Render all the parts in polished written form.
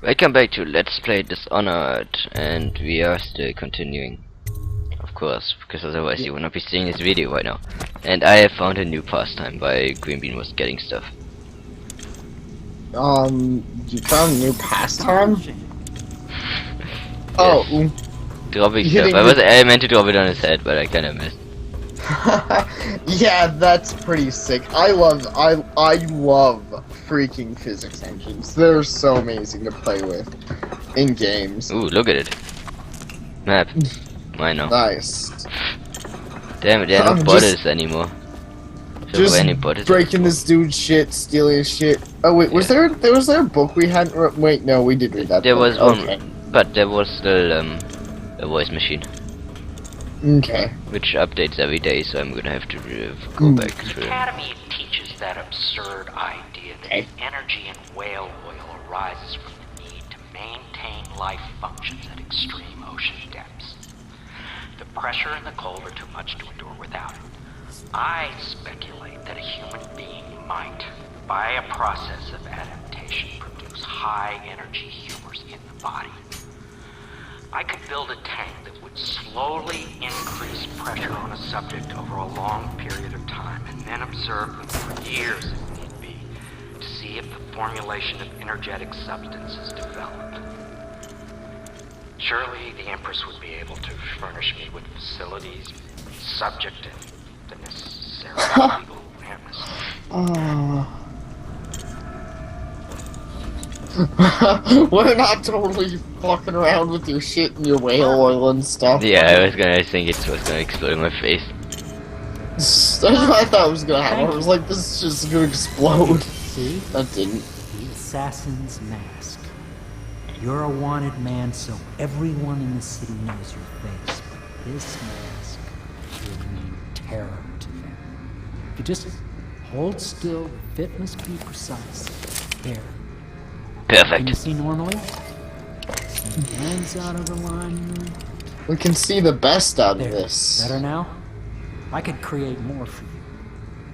Welcome back to Let's Play Dishonored, and we are still continuing, of course, because otherwise you would not be seeing this video right now. And I have found a new pastime while Greenbean was getting stuff. You found a new pastime? Oh, dropping stuff. I meant to drop it on his head, but I kinda missed. yeah, that's pretty sick. I love freaking physics engines. They're so amazing to play with in games. Ooh, look at it. Map. I know. Nice. Damn it, there are no borders anymore. Just breaking this dude's shit, stealing his shit. Oh wait, was there a book we hadn't wait, no, we did read that. There book. was okay. But there was still a voice machine. Okay. Which updates every day, so I'm gonna have to go back through. The Academy teaches that absurd idea that energy in whale oil arises from the need to maintain life functions at extreme ocean depths. The pressure and the cold are too much to endure without it. I speculate that a human being might, by a process of adaptation, produce high-energy humors in the body. I could build a tank that would slowly increase pressure on a subject over a long period of time, and then observe them for years if need be, to see if the formulation of energetic substance is developed. Surely the Empress would be able to furnish me with facilities, subject, and the necessary legal amnesty. We're not totally fucking around with your shit and your whale oil and stuff. Yeah, I think it was gonna explode in my face. That's what I thought was gonna happen. I was like, this is just gonna explode. See? That didn't. The assassin's mask. You're a wanted man, so everyone in the city knows your face. But this mask will mean terror to them. If you just hold still, the fit must be precise. There. Can you Perfect. see normally? Some hands out of alignment. We can see the best out of There. this. Better now? I could create more for you.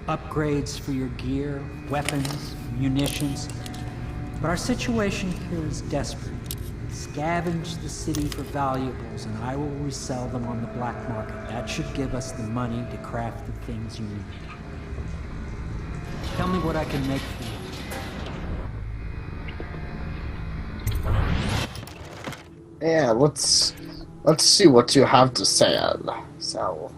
Upgrades for your gear, weapons, munitions. But our situation here is desperate. Scavenge the city for valuables and I will resell them on the black market. That should give us the money to craft the things you need. Tell me what I can make for you. Yeah, let's see what you have to say, so.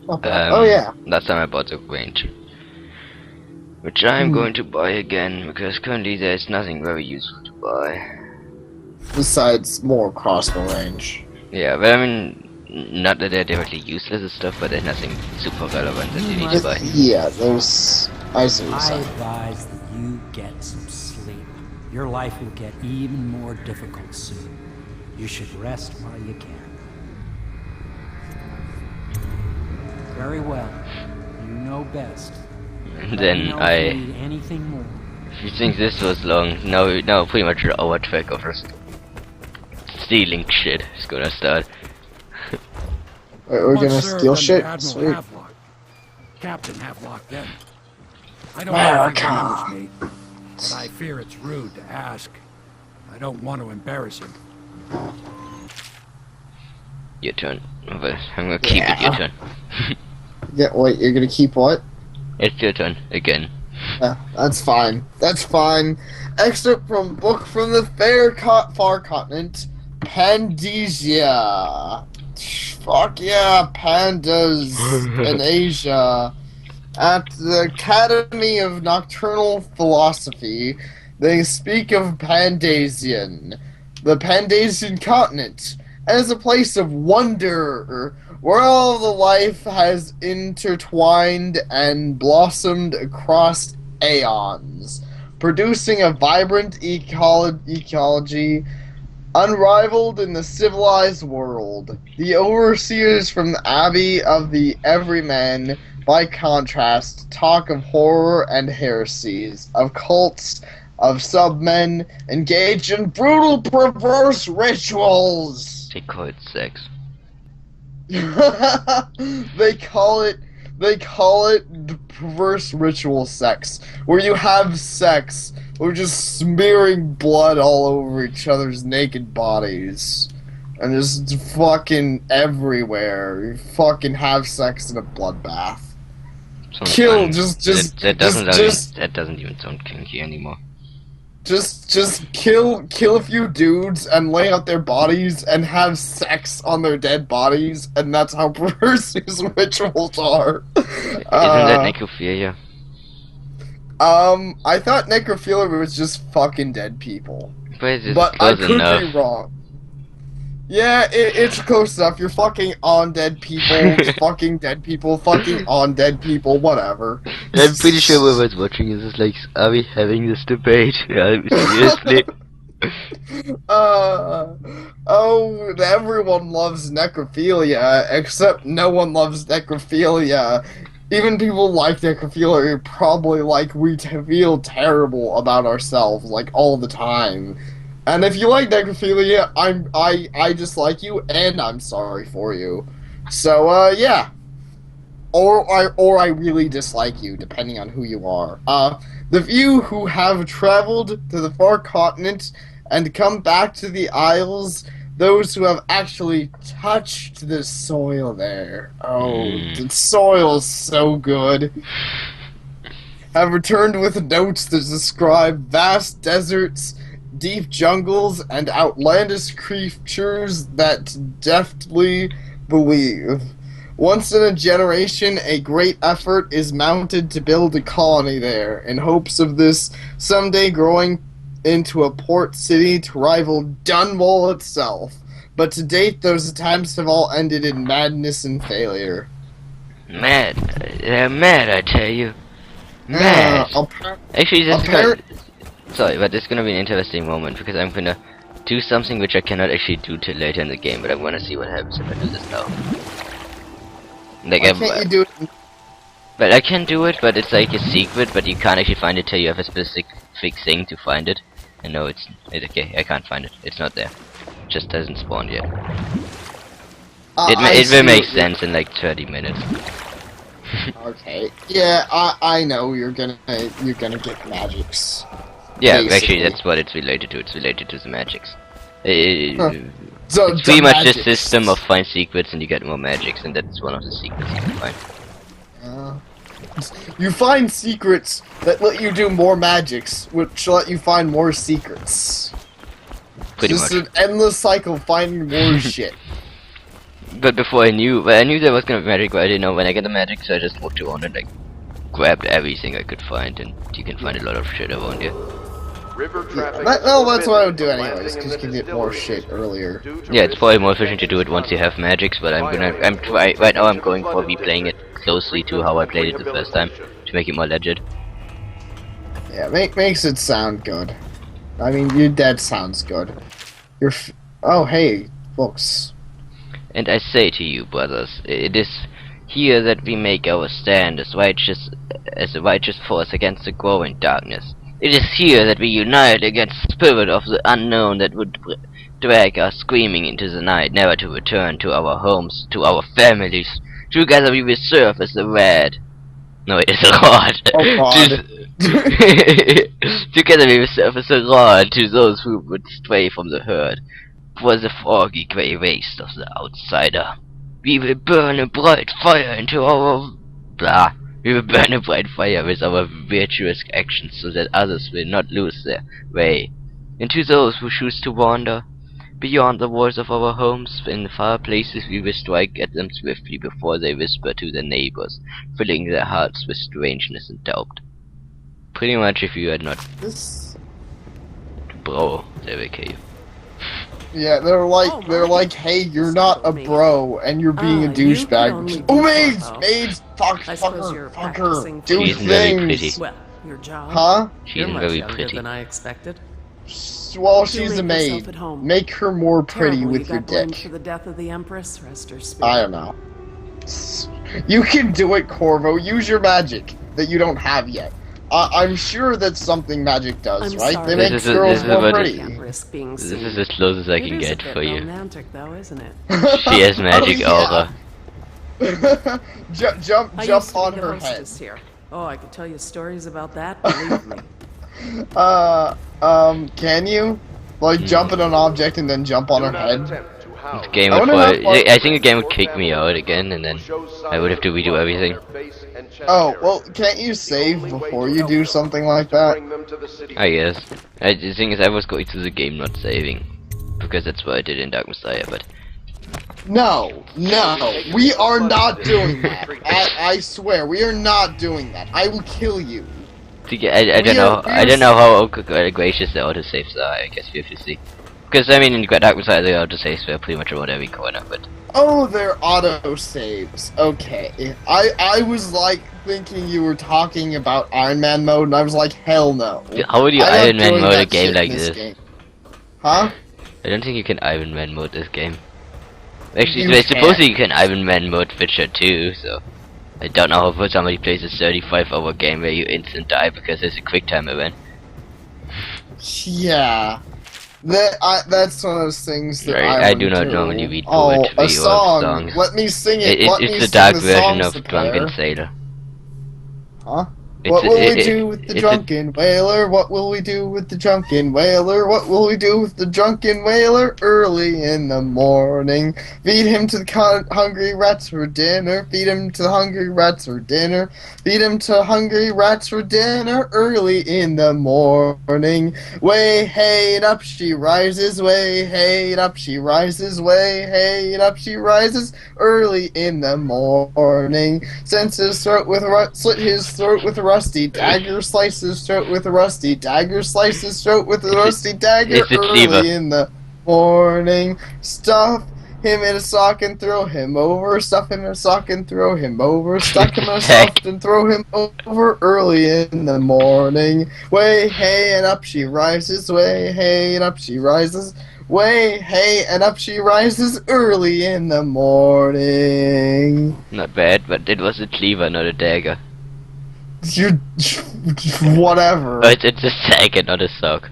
Oh yeah. Last time I bought the range, which I'm going to buy again because currently there's nothing very useful to buy. Besides more crossbow range. Yeah, but I mean, not that they're directly useless and stuff, but there's nothing super relevant that you need to buy. Yeah, there's. I see what I you're saying. advise that you get some sleep. Your life will get even more difficult soon. You should rest while you can. Very well. You know best. And then if you need anything more. if you think this was long, now pretty much our track of just stealing shit is gonna start. Wait, we're gonna steal shit? Sweet. Havelock. Captain Havelock, then. I don't know if he remembers me, but I fear it's rude to ask. I don't want to embarrass him. Your turn. I'm gonna keep it your turn. Yeah, wait, you're gonna keep what? It's your turn again. That's fine. That's fine. Excerpt from book from the far continent, PANDYSSIA. Fuck yeah, pandas in Asia. At the Academy of Nocturnal Philosophy, they speak of Pandyssian, the Pandyssian continent, as a place of wonder, where all the life has intertwined and blossomed across aeons, producing a vibrant ecology unrivaled in the civilized world. The overseers from the Abbey of the Everyman, by contrast, talk of horror and heresies, of cults, of submen engaged in brutal, perverse rituals. They call it sex. They call it perverse ritual sex, where you have sex We're just smearing blood all over each other's naked bodies. And just fucking everywhere. You fucking have sex in a bloodbath. Sounds Kill, fun. That doesn't even sound kinky anymore. Just kill a few dudes and lay out their bodies and have sex on their dead bodies, and that's how perverse these rituals are. Isn't that necrophilia? I thought necrophilia was just fucking dead people. But I could be wrong. Yeah, it's close enough. You're fucking on dead people, fucking dead people, fucking on dead people, whatever. I'm pretty sure whoever's watching is just like, are we having this debate? Seriously? Oh, everyone loves necrophilia, except no one loves necrophilia. Even people like necrophilia probably like we feel terrible about ourselves, like, all the time. And if you like necrophilia, I dislike you, and I'm sorry for you. So, yeah. Or I really dislike you, depending on who you are. The few who have traveled to the far continent and come back to the Isles, those who have actually touched the soil there. Oh, the soil's so good. Have returned with notes that describe vast deserts, deep jungles, and outlandish creatures that deftly believe. Once in a generation, a great effort is mounted to build a colony there, in hopes of this someday growing into a port city to rival Dunwall itself. But to date, those attempts have all ended in madness and failure. Mad. They're mad, I tell you. Mad. Actually, this is gonna... Sorry, but it's gonna be an interesting moment, because I'm gonna do something which I cannot actually do till later in the game, but I wanna see what happens if I do this now. Like, Why can't you do it? But I can do it, but it's like a secret, but you can't actually find it till you have a specific thing to find it. And no, it's okay, I can't find it. It's not there. It just hasn't spawned yet. It will make sense in like 30 minutes. Okay. Yeah, I know you're gonna get magics. Yeah, Basically. actually that's what it's related to. It's related to the magics. So It's pretty much the system of find secrets and you get more magics, and that's one of the secrets you can find. You find secrets that let you do more magics, which let you find more secrets. Pretty Just much. an endless cycle of finding more shit. But before I knew there was gonna be magic, but I didn't know when I get the magic, so I just walked around and like grabbed everything I could find, and you can find a lot of shit around here. No, that's what I would do anyways, because you can get more shit earlier. Yeah, it's probably more efficient to do it once you have magics, but right now I'm going for replaying it closely to how I played it the first time, to make it more legit. Yeah, makes it sound good. I mean, your dead sounds good. Oh, hey, books. And I say to you, brothers, it is here that we make our stand as a righteous force against the growing darkness. It is here that we unite against the spirit of the unknown that would drag us screaming into the night, never to return to our homes, to our families. Together we will serve as the red. No, it is a rod. Oh god. Together we will serve as a rod to those who would stray from the herd, for the foggy grey waste of the outsider. We will burn a bright fire into our... We will burn a bright fire with our virtuous actions so that others will not lose their way. And to those who choose to wander beyond the walls of our homes, in far places we will strike at them swiftly before they whisper to their neighbors, filling their hearts with strangeness and doubt. Pretty much if you had not... Bro, they will kill you. Yeah, they're like, hey, you're not a bro, and you're being a douchebag. Oh, maids, fucker, do She's very pretty. things. Well, your job. Huh? She's You're much very younger pretty. than I expected. Well, You she's leave a maid. yourself at home. Make her more pretty Terrible, with you your got blamed dick. for the death of the Empress. Rest her spirit. I don't know. You can do it, Corvo. Use your magic that you don't have yet. I'm sure that's something magic does, I'm right? sorry. They make This is girls more about pretty. Can't risk being This seen. is as close as I can It is a get bit for you. romantic, though, isn't it? She has magic Oh, aura. Jump I used to on be her the head. hostess here. Oh, I could tell you stories about that. Believe me. Can you? Like, jump at an object and then jump on her head? The game I would wonder how far- I think the game would kick me out again, and then I would have to redo everything. Oh, well, can't you save before you do something like that? I guess. The thing is, I was going through the game not saving, because that's what I did in Dark Messiah, but... No, we are not doing that. I swear, we are not doing that. I will kill you. I don't know how gracious the autosaves are, I guess we have to see. Because, I mean, in Dark Messiah, the autosaves were pretty much around every corner, but... Oh, they're auto-saves. Okay. I was, like, thinking you were talking about Iron Man mode, and I was like, hell no. How would you I'm not Iron Man doing mode a that game shit like in this? game. Huh? I don't think you can Iron Man mode this game. Actually, You supposedly you can Iron Man mode Witcher 2, so... I don't know how somebody plays a 35-hour game where you instant die because there's a quick time event. Yeah. That's one of those things that Right, I do not normally read poetry a or song. songs. Let me sing it. Let me It's the sing dark the version song, of Drunken Sapare. Sailor. Huh? It's What a- will we it- do with the it's a- drunken whaler? What will we do with the drunken whaler? What will we do with the drunken whaler? Early in the morning, feed him to the hungry rats for dinner. Feed him to the hungry rats for dinner. Feed him to hungry rats for dinner. Early in the morning, way hey and up she rises. Way hey and up she rises. Way hey and up she rises. Early in the morning, slit his throat with a rusty dagger, slice his throat with a rusty dagger, slice his throat with a rusty dagger. It's a cleaver. Early in the morning, stuff him in a sock and throw him over. Stuff him in a sock and throw him over. Stuck him in a sock and throw him over. Early in the morning, way hey and up she rises. Way hey and up she rises. Way hey and up she rises. Early in the morning. Not bad, but it was a cleaver, not a dagger. You whatever. But it's a dagger, not a sock.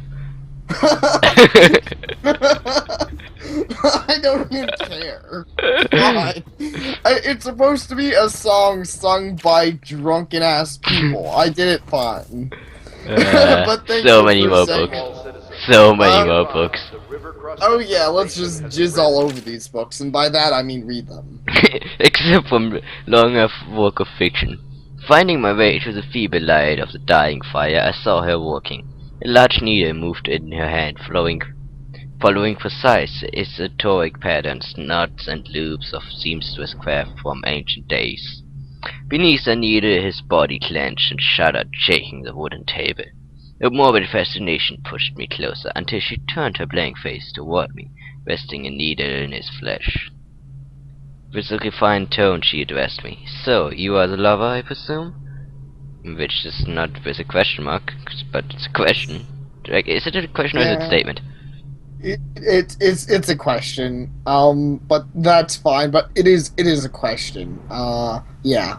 I don't even care. Why? It's supposed to be a song sung by drunken ass people. I did it fine. But thank So you many for more saying- books. So many more books. Oh yeah, let's just jizz all over these books, and by that I mean read them. Except from long enough work of fiction. Finding my way through the feeble light of the dying fire, I saw her walking. A large needle moved in her hand, following precise esoteric patterns, knots and loops of seamstress craft from ancient days. Beneath the needle his body clenched and shuddered, shaking the wooden table. A morbid fascination pushed me closer, until she turned her blank face toward me, resting a needle in his flesh. With a refined tone she addressed me. "So, you are the lover, I presume?" Which is not with a question mark, but it's a question. Like, is it a question or is it a Yeah. statement? It's a question. But that's fine. But it is a question. Yeah.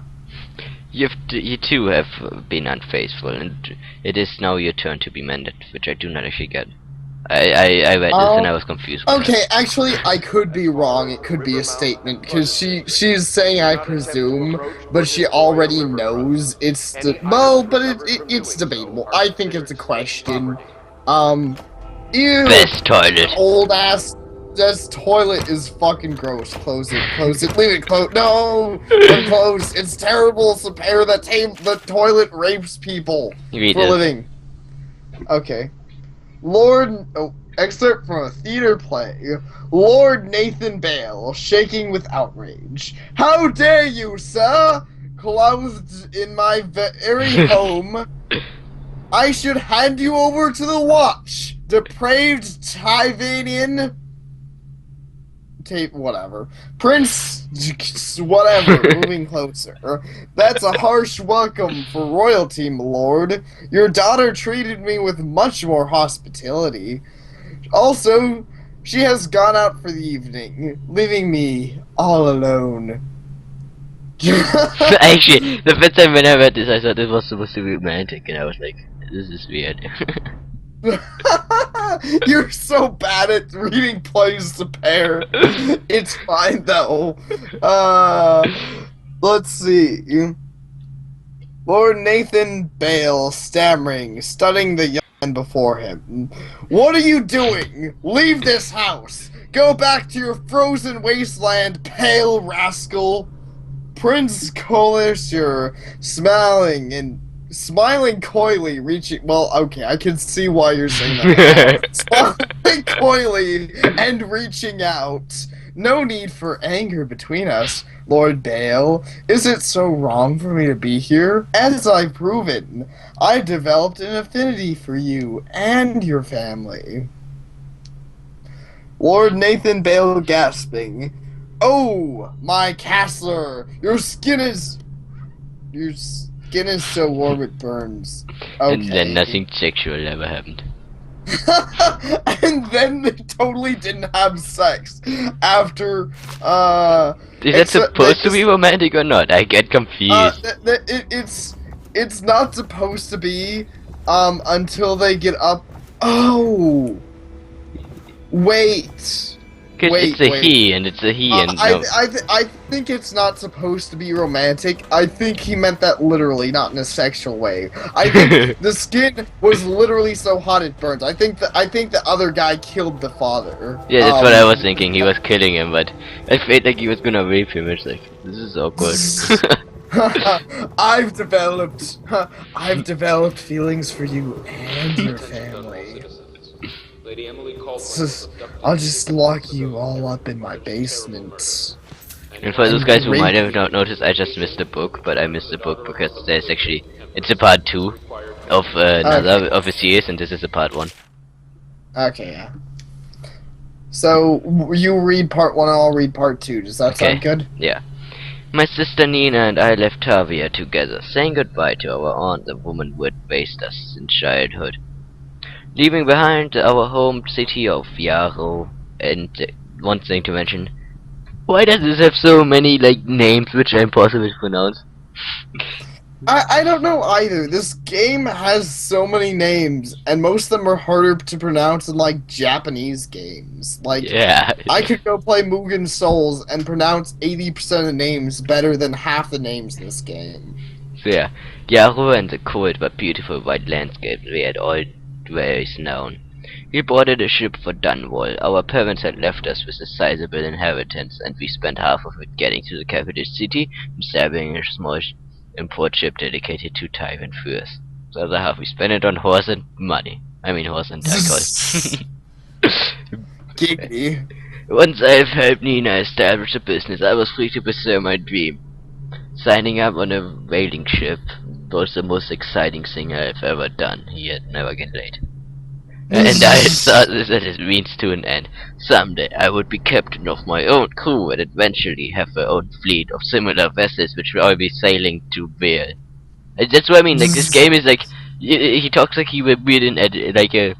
You too have been unfaithful, and it is now your turn to be mended, which I do not actually get. I read this and I was confused. with Okay, actually, I could be wrong. It could be a statement because she's saying I presume, but she already knows it's it's debatable. I think it's a question. Ew. Best toilet. Old ass. This toilet is fucking gross. Close it. Close it. Leave it closed. No, don't close. It's terrible. Sapare, the toilet rapes people Read for a this. living. Okay. Excerpt from a theater play. Lord Nathan Bale, shaking with outrage. "How dare you, sir? Clothed in my very home. I should hand you over to the watch. Depraved Tyvanian. Whatever. Prince, whatever, moving closer. That's a harsh welcome for royalty, my lord. Your daughter treated me with much more hospitality. Also, she has gone out for the evening, leaving me all alone." Actually, the first time when I read this, I thought it was supposed to be romantic, and I was like, this is weird. You're so bad at reading plays to pair. It's fine though. Let's see. Lord Nathan Bale, stammering, studying the young before him. What are you doing? Leave this house! Go back to your frozen wasteland, pale rascal! Prince Colisure, smiling coyly, reaching. Well, okay, I can see why you're saying that. Smiling coyly and reaching out. No need for anger between us, Lord Bale. Is it so wrong for me to be here? As I've proven, I developed an affinity for you and your family. Lord Nathan Bale gasping. Oh, my castler, your skin is so warm it burns. Okay. And then nothing sexual ever happened. And then they totally didn't have sex after. Is that supposed to be romantic or not? I get confused. It's not supposed to be until they get up. Oh, wait. Because it's a he, and it's a he, and no. I think it's not supposed to be romantic. I think he meant that literally, not in a sexual way. I think the skin was literally so hot it burns. I think the other guy killed the father. Yeah, that's what I was thinking. He was killing him, but I felt like he was gonna rape him. It's like, this is awkward. I've developed feelings for you and your family. I'll just lock you all up in my basement. And for those guys who might have not noticed, I just missed the book, but I missed the book because there's actually, it's a part 2 of another of a series, and this is a part 1. Okay, yeah. So you read part 1 and I'll read part 2. Does that sound good? Yeah. My sister Nina and I left Tavia together, saying goodbye to our aunt, the woman who had raised us in childhood. Leaving behind our home city of Yarrow, and one thing to mention, why does this have so many like names which are impossible to pronounce? I don't know either. This game has so many names, and most of them are harder to pronounce than like Japanese games. Like, yeah. I could go play Mugen Souls and pronounce 80% of the names better than half the names in this game. So yeah, Yarrow and the cold but beautiful white landscape we had all ways known. We boarded a ship for Dunwall. Our parents had left us with a sizable inheritance, and we spent half of it getting to the capital city and stabbing a small import ship dedicated to tyrant furs. The other half we spent it on horse and money. I mean horse and alcohol. Giggity. Once I've helped Nina establish a business, I was free to pursue my dream. Signing up on a whaling ship was the most exciting thing I've ever done. Yet never get laid. And I thought this as a means to an end. Someday I would be captain of my own crew and eventually have my own fleet of similar vessels which will all be sailing to Vale. And that's what I mean, like this game is like, he talks like he would be in like a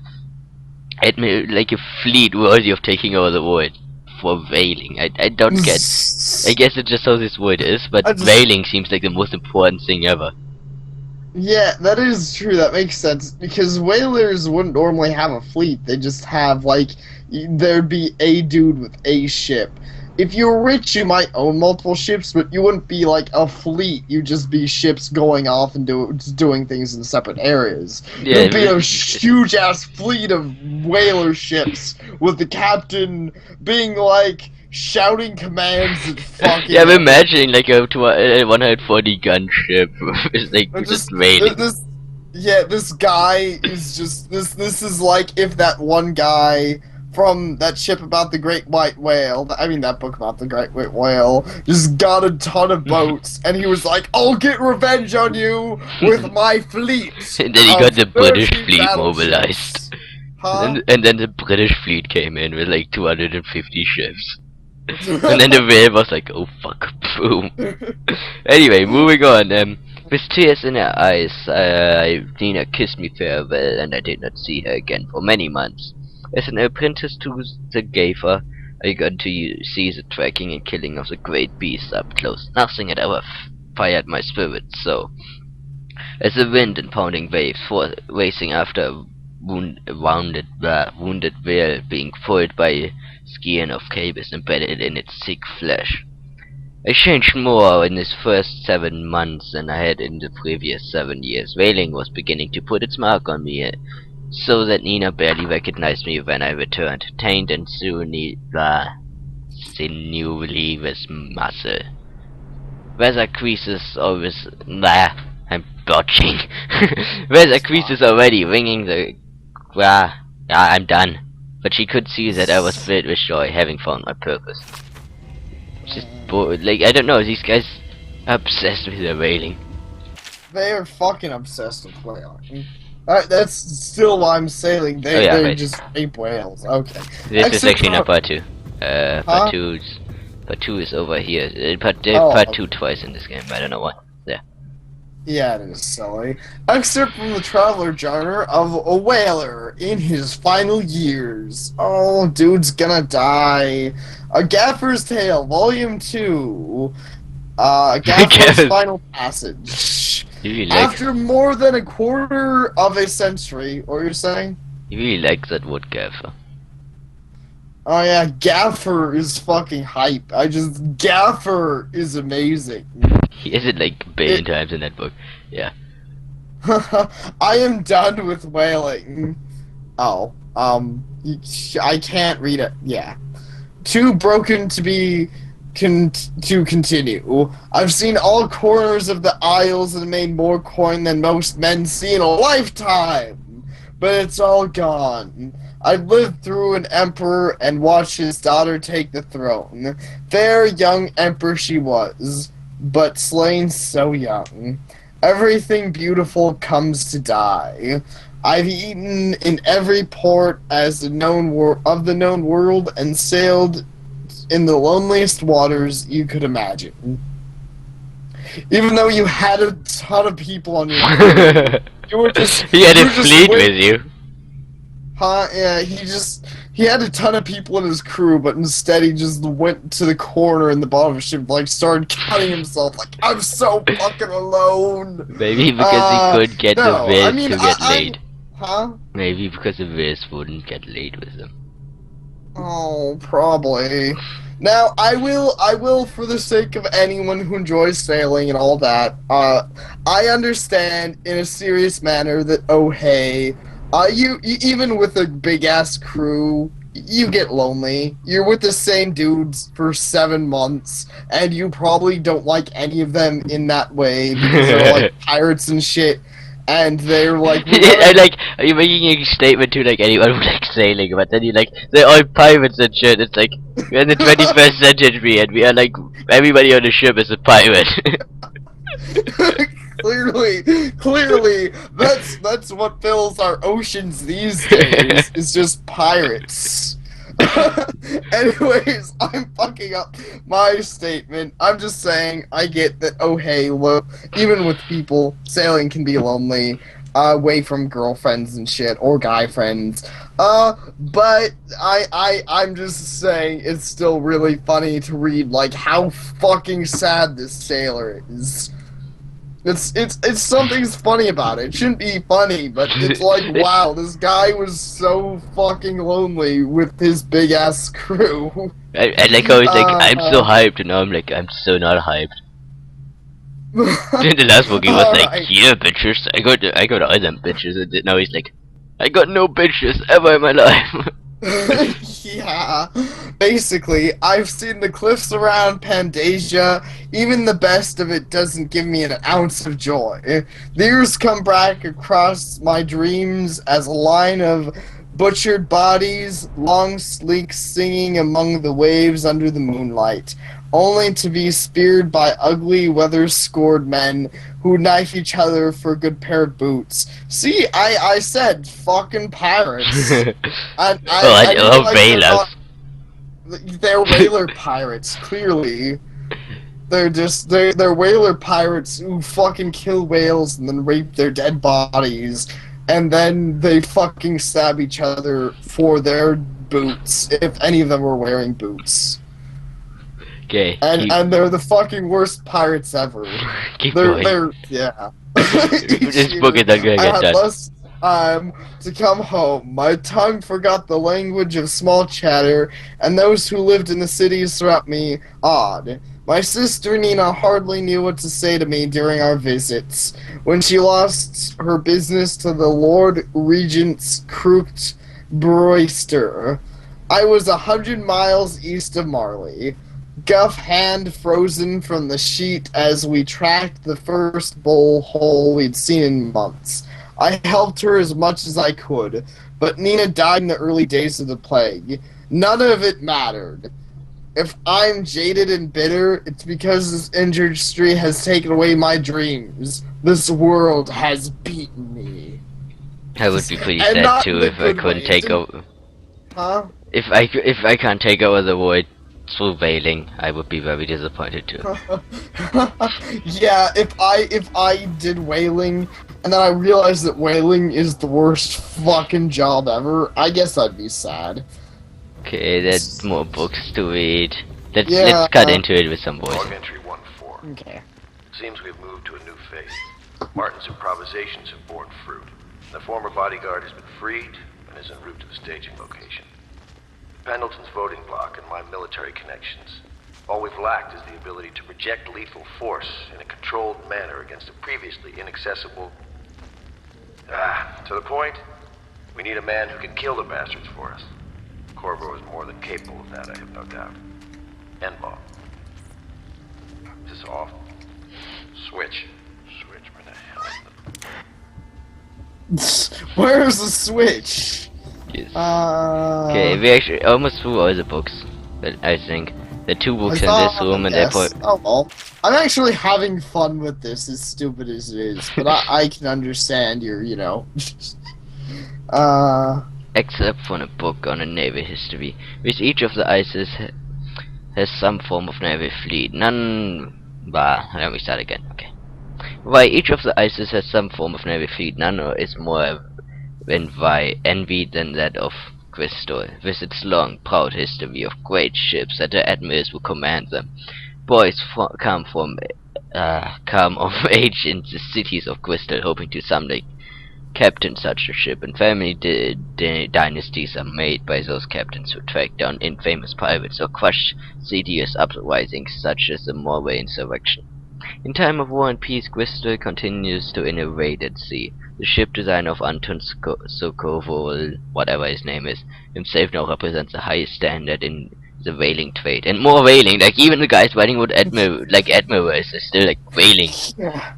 fleet worthy of taking over the world for whaling. I don't get. I guess it's just how this world is, but whaling seems like the most important thing ever. Yeah, that is true. That makes sense because whalers wouldn't normally have a fleet. They just have like there'd be a dude with a ship. If you're rich, you might own multiple ships, but you wouldn't be like a fleet. You'd just be ships going off and doing things in separate areas. Yeah, There'd be a huge ass fleet of whaler ships with the captain being like shouting commands and fucking. Yeah, I'm imagining like a 140 gun ship. It's like just wailing. This guy is just this is like if that one guy from that ship about the great white whale, I mean that book about the great white whale, just got a ton of boats and he was like, I'll get revenge on you with my fleet. And then he got the British fleet mobilized. Huh? And then the British fleet came in with like 250 ships. And then the whale was like, oh fuck, boom. Anyway, moving on. With tears in her eyes, Nina kissed me farewell, and I did not see her again for many months. As an apprentice to the Gaffer, I got to see the tracking and killing of the great beasts up close. Nothing had ever fired my spirit so. As the wind and pounding waves racing after a wounded whale being foiled by a skein of cables embedded in its thick flesh. I changed more in his first 7 months than I had in the previous 7 years. Whaling was beginning to put its mark on me, so that Nina barely recognized me when I returned, tainted and sinewy with muscle. Where the creases always I'm botching. Where the creases already ringing the yeah, I'm done. But she could see that I was filled with joy, having found my purpose. Just like, I don't know, these guys are obsessed with the wailing. They are fucking obsessed with whaling. That's still why I'm sailing. They just rape whales. Okay. This is actually not for- part 2. Part 2 is over here. Part 2 twice in this game. I don't know why. There. Yeah, it is silly. Excerpt from the Traveler Journal of a whaler in his final years. Oh, dude's gonna die. A Gaffer's Tale, Volume 2. Gaffer's Final Passage. After more than a quarter of a century, what you're saying? You really like that word, Gaffer. Oh yeah, Gaffer is fucking hype. Gaffer is amazing. He is it like a billion times in that book. Yeah. I am done with whaling. Oh, I can't read it. Yeah. Too broken to be to continue. I've seen all corners of the Isles and made more coin than most men see in a lifetime. But it's all gone. I've lived through an emperor and watched his daughter take the throne. Fair young emperor she was, but slain so young. Everything beautiful comes to die. I've eaten in every port as the known of the known world and sailed in the loneliest waters you could imagine. Even though you had a ton of people on your crew, you were just he had a fleet with you. Huh? Yeah, he had a ton of people in his crew, but instead he just went to the corner in the bottom of the ship, like started counting himself, like I'm so fucking alone. Maybe because he couldn't get the Wiz to get laid. Huh? Maybe because the Wiz wouldn't get laid with him. Oh, probably. Now, I will, for the sake of anyone who enjoys sailing and all that, I understand in a serious manner that, oh hey, you even with a big-ass crew, you get lonely. You're with the same dudes for 7 months, and you probably don't like any of them in that way, because they're like pirates and shit. And they're like, I like, are you making a statement to like anyone who likes sailing, but then you like, they're all pirates and shit. It's like, we're in the 21st century and we are like, everybody on the ship is a pirate. Clearly, that's what fills our oceans these days, is just pirates. Anyways, I'm fucking up my statement. I'm just saying, I get that, oh hey, look, even with people, sailing can be lonely, away from girlfriends and shit, or guy friends. But I'm just saying, it's still really funny to read, like, how fucking sad this sailor is. It's something's funny about it. It shouldn't be funny, but it's like, wow, this guy was so fucking lonely with his big ass crew. I like how he's like, I'm so hyped, and now I'm like, I'm so not hyped. In the last book he was like, right. Yeah, bitches, I got all them bitches, and now he's like, I got no bitches ever in my life. Yeah, basically, I've seen the cliffs around PANDYSSIA. Even the best of it doesn't give me an ounce of joy. The years come back across my dreams as a line of butchered bodies, long sleek singing among the waves under the moonlight, only to be speared by ugly, weather-scored men who knife each other for a good pair of boots. See, I said fucking pirates. I love whalers. They're whaler pirates, clearly. They're whaler pirates who fucking kill whales and then rape their dead bodies. And then they fucking stab each other for their boots, if any of them were wearing boots. Okay. And they're the fucking worst pirates ever. They're yeah. This book is not gonna get done. Less time to come home. My tongue forgot the language of small chatter, and those who lived in the cities throughout me awed. My sister Nina hardly knew what to say to me during our visits when she lost her business to the Lord Regent's crooked Broister. I was 100 miles east of Marley, Guff hand frozen from the sheet as we tracked the first bull hole we'd seen in months. I helped her as much as I could, but Nina died in the early days of the plague. None of it mattered. If I'm jaded and bitter, it's because this industry has taken away my dreams. This world has beaten me. I would be pretty And sad not too in a if I good couldn't way. take over. Huh? If I can't take over the void through wailing, I would be very disappointed too. Yeah, if I did whaling and then I realized that whaling is the worst fucking job ever, I guess I'd be sad. Okay, there's more books to read. Let's Yeah, cut into it with some Log voice. entry 1-4. Okay. Seems we've moved to a new phase. Martin's improvisations have borne fruit. The former bodyguard has been freed and is en route to the staging location. Pendleton's voting block and my military connections. All we've lacked is the ability to project lethal force in a controlled manner against a previously inaccessible... to the point, we need a man who can kill the bastards for us. Corvo is more than capable of that, I have no doubt. N-ball. Is this off? Switch. Switch, where the hell? Where's the switch? Yes. Okay, we actually almost through all the books. But I think the 2 books in this room and yes. airport. Oh well. I'm actually having fun with this, as stupid as it is, but I can understand your, you know. Except for a book on a navy history, which each of the ISIS has some form of navy fleet. Let me start again. Okay. Why each of the ISIS has some form of navy fleet, none is more envied than that of Crystal, with its long, proud history of great ships that the admirals who command them. Boys come of age in the cities of Crystal, hoping to someday captain such a ship, and family dynasties are made by those captains who track down infamous pirates or crush serious uprisings such as the Morway insurrection. In time of war and peace, Crystal continues to innovate at sea. The ship design of Anton Sokovol, whatever his name is, himself now represents the highest standard in the whaling trade. And more whaling, like even the guys writing with admirals is still like whaling. Yeah.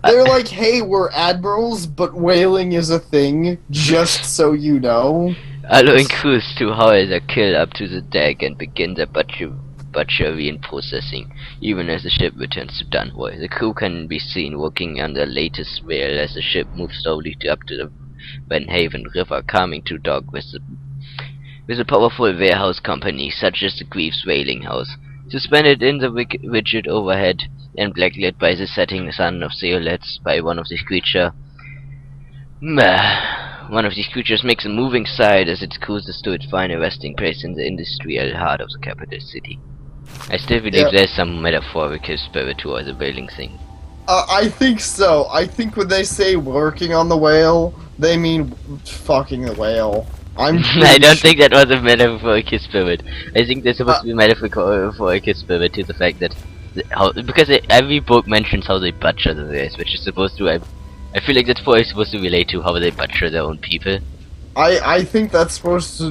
They're like, hey, we're admirals, but whaling is a thing, just so you know. Allowing crews to haul their kill up to the deck and begin their butchery and processing, even as the ship returns to Dunboy. The crew can be seen working on the latest whale as the ship moves slowly up to the Van Haven River, coming to dock with a powerful warehouse company such as the Greaves Whaling House. Suspended in the rigid overhead and blacklit by the setting sun of Zeolets by one of these creatures makes a moving sight as it cruises to its final resting place in the industrial heart of the capital city. I still believe there's some metaphorical spirit to all the whaling thing. I think so. I think when they say working on the whale, they mean fucking the whale. I don't think that was a metaphorical spirit. I think there's supposed to be a metaphorical spirit to the fact that because every book mentions how they butcher the race, which is supposed to. I feel like that's supposed to relate to how they butcher their own people. I think that's supposed to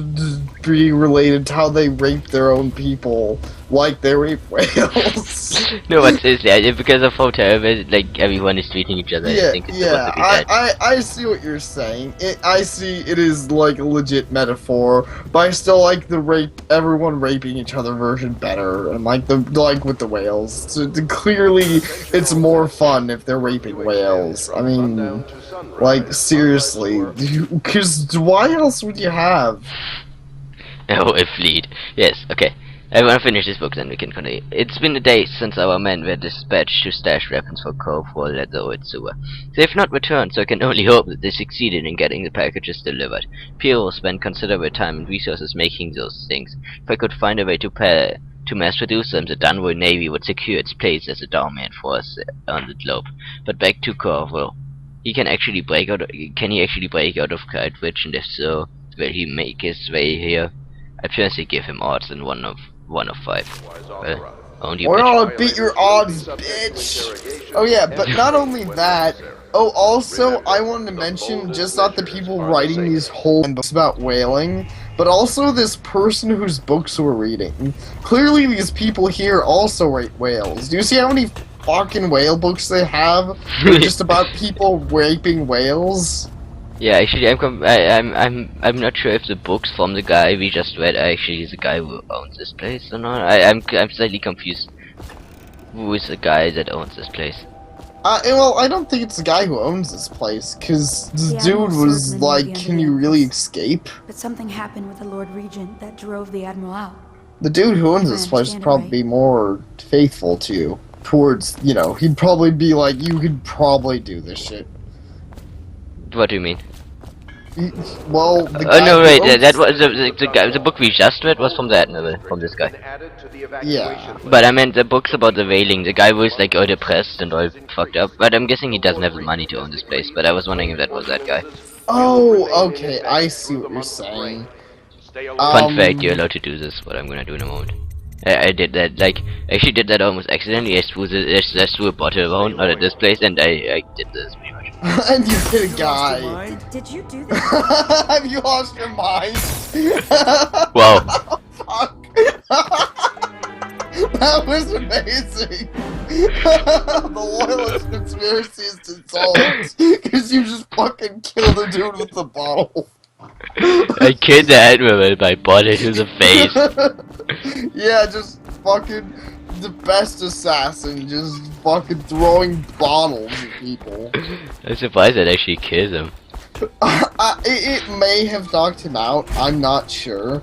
be related to how they rape their own people, like they rape whales. No, but seriously, because of how terrible like everyone is treating each other, I think it's supposed to be that. I see what you're saying. I see it is like a legit metaphor, but I still like the everyone raping each other version better, and like with the whales. So clearly, it's more fun if they're raping whales. I mean, like seriously, because why else would you have? Oh, a fleet. Yes, okay. I want to finish this book, then we can continue. It's been a day since our men were dispatched to stash weapons for Cornwall at the old sewer. They have not returned, so I can only hope that they succeeded in getting the packages delivered. Pierre spent considerable time and resources making those things. If I could find a way to mass produce them, the Dunwoody Navy would secure its place as a dominant force on the globe. But back to Cornwall. Can he actually break out of Kiteridge, and if so, will he make his way here? I personally give him odds in one of 5. Owned you, We're bitch. gonna beat your odds, bitch! Oh yeah, but not only that, oh also, I wanted to mention, just not the people writing these whole books about whaling, but also this person whose books we're reading. Clearly these people here also rate whales. Do you see how many fucking whale books they have? They're just about people raping whales? Yeah, actually, I'm not sure if the books from the guy we just read are actually the guy who owns this place or not. I'm slightly confused. Who is the guy that owns this place? Well, I don't think it's the guy who owns this place, cause this dude was like, "Can you really escape?" But something happened with the Lord Regent that drove the Admiral out. The dude who owns this place would probably be more faithful to you. Towards, you know, he'd probably be like, "You could probably do this shit." What do you mean? Well, the Oh guy no, who wait, owns that was the guy. The book we just read was from that novel, from this guy. Yeah. But I meant the books about the whaling. The guy was like all depressed and all fucked up. But I'm guessing he doesn't have the money to own this place. But I was wondering if that was that guy. Oh, okay, I see what you're saying. Fun fact: you're allowed to do this. What I'm gonna do in a moment. I did that. Like, I actually did that almost accidentally. I threw a bottle around, not at this place, and I did this pretty much. And you hit a guy. Did you do that? Have you lost your mind? Wow. Fuck. That was amazing. The loyalist conspiracy is dissolved because you just fucking killed a dude with a bottle. I killed the admiral by bottle to the face. Yeah, just fucking the best assassin, just fucking throwing bottles at people. I'm surprised that actually killed him. It may have knocked him out, I'm not sure.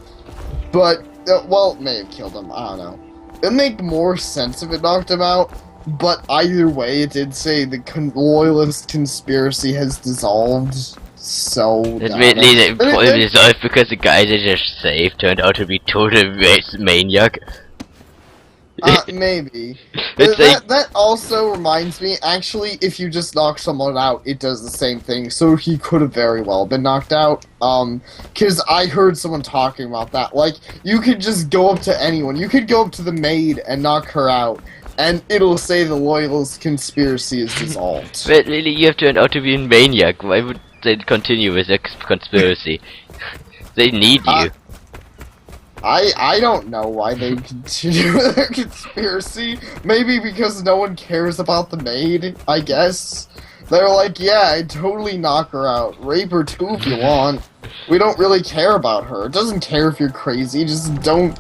But, well, it may have killed him, I don't know. It'd make more sense if it knocked him out, but either way, it did say the loyalist conspiracy has dissolved, so... Admittedly, it probably dissolved because the guy they just saved turned out to be total maniac. Maybe. It's like... That also reminds me, actually, if you just knock someone out, it does the same thing, so he could have very well been knocked out. Cause I heard someone talking about that. Like, you could just go up to anyone. You could go up to the maid and knock her out, and it'll say the loyalist conspiracy is dissolved. But really, you have turned out to be a maniac. Why would they continue with the conspiracy? They need you. I don't know why they continue with their conspiracy. Maybe because no one cares about the maid, I guess. They're like, yeah, I'd totally knock her out. Rape her too if you want. We don't really care about her. It doesn't care if you're crazy, just don't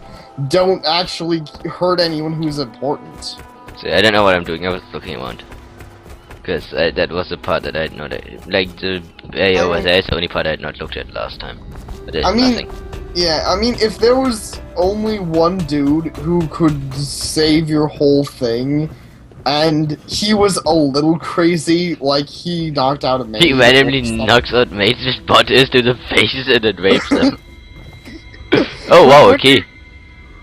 actually hurt anyone who's important. See, I don't know what I'm doing, I was looking around. Because that was the part that I had not... Like, the area over there is the only part I had not looked at last time. But there's nothing. Yeah, I mean, if there was only one dude who could save your whole thing, and he was a little crazy, like he knocked out a maid. He randomly knocks out mates with bottles to the faces and then rapes them. Oh wow, okay.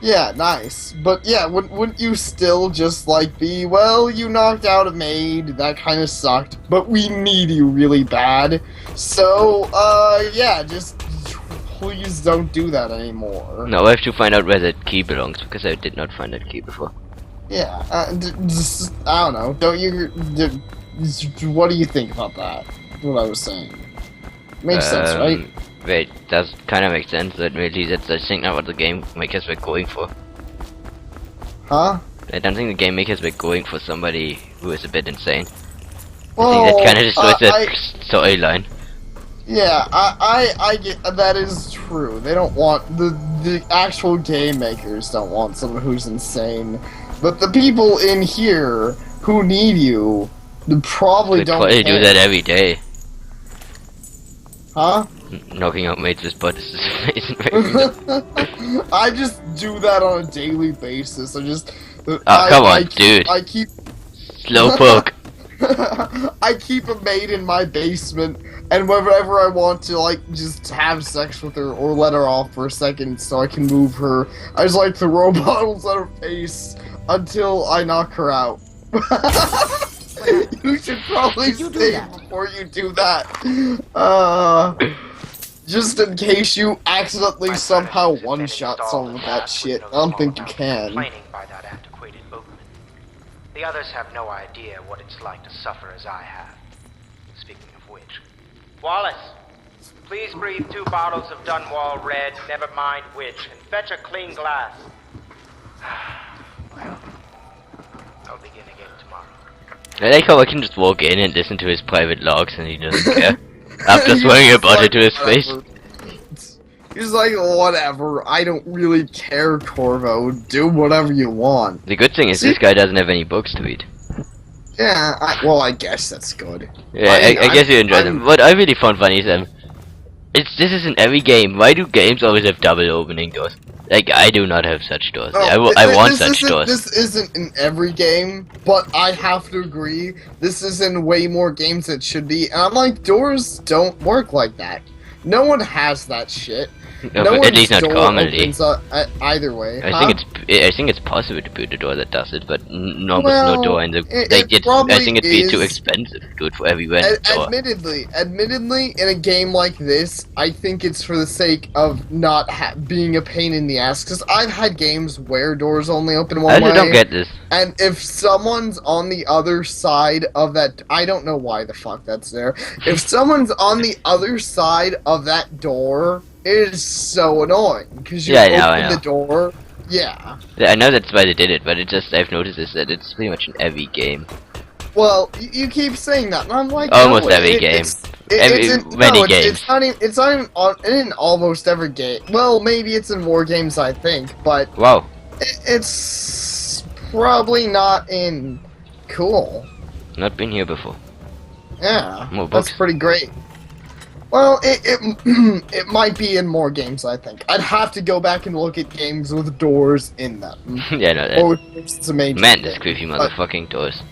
Yeah, nice. But yeah, wouldn't you still just like be, well, you knocked out a maid, that kind of sucked, but we need you really bad. So, yeah, just please don't do that anymore. No, I have to find out where that key belongs, because I did not find that key before. Yeah, just, I don't know. Don't you... what do you think about that? What I was saying. Makes sense, right? Wait, does kind of make sense. That really, that's I think not what the game makers were going for. Huh? I don't think the game makers were going for somebody who is a bit insane. Well, I think that kind of destroys the storyline. Yeah, I get that is true. They don't want the actual game makers don't want someone who's insane, but the people in here who need you probably don't. Probably do that every day. Huh? Knocking out mates with buttons. I just do that on a daily basis. I just. Oh come on, dude. I keep. Slowpoke. I keep a maid in my basement, and whenever I want to, like, just have sex with her or let her off for a second so I can move her, I just like to throw bottles at her face until I knock her out. You should probably stay before you do that. Just in case you accidentally somehow one-shot someone with that shit. I don't think you can. The others have no idea what it's like to suffer as I have. Speaking of which, Wallace, please breathe 2 bottles of Dunwall Red, never mind which, and fetch a clean glass. Well, I'll begin again tomorrow. I like how I can just walk in and listen to his private logs and he doesn't care. After throwing a butter to his face. He's like, whatever, I don't really care, Corvo. Do whatever you want. The good thing is this guy doesn't have any books to read. Yeah, well, I guess that's good. Yeah, I guess you enjoy them. What I really found funny is this is in every game. Why do games always have double opening doors? Like, I do not have such doors. I want such doors. This isn't in every game, but I have to agree, this is in way more games than it should be. And I'm like, doors don't work like that. No one has that shit. No, at least not commonly. Either way. I think it's possible to build a door that does it, but almost no door in the I think it'd be too expensive to do it for every random door. Admittedly, in a game like this, I think it's for the sake of not being a pain in the ass. Because I've had games where doors only open one way. I don't get this. And if someone's on the other side of that, I don't know why the fuck that's there. If someone's on the other side of that door, it is so annoying because you open the door. Yeah. I know that's why they did it, but I've noticed is that it's pretty much in every game. Well, you keep saying that, and I'm like, almost every game. Many games. It's not even in almost every game. Well, maybe it's in more games, I think, but wow, it's probably not in Cool. Not been here before. Yeah, more books. That's pretty great. Well, it might be in more games, I think. I'd have to go back and look at games with doors in them. Yeah, no, it's a major man, this creepy motherfucking doors.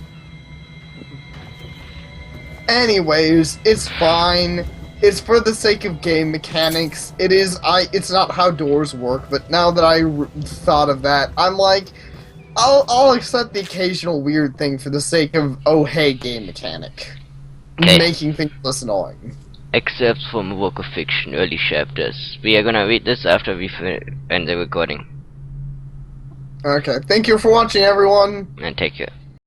Anyways, it's fine. It's for the sake of game mechanics. It's not how doors work, but now that I thought of that, I'm like, I'll accept the occasional weird thing for the sake of, oh hey, game mechanic. Making things less annoying. Excerpts from a work of fiction, early chapters. We are gonna read this after we end the recording. Okay, thank you for watching, everyone. And take care.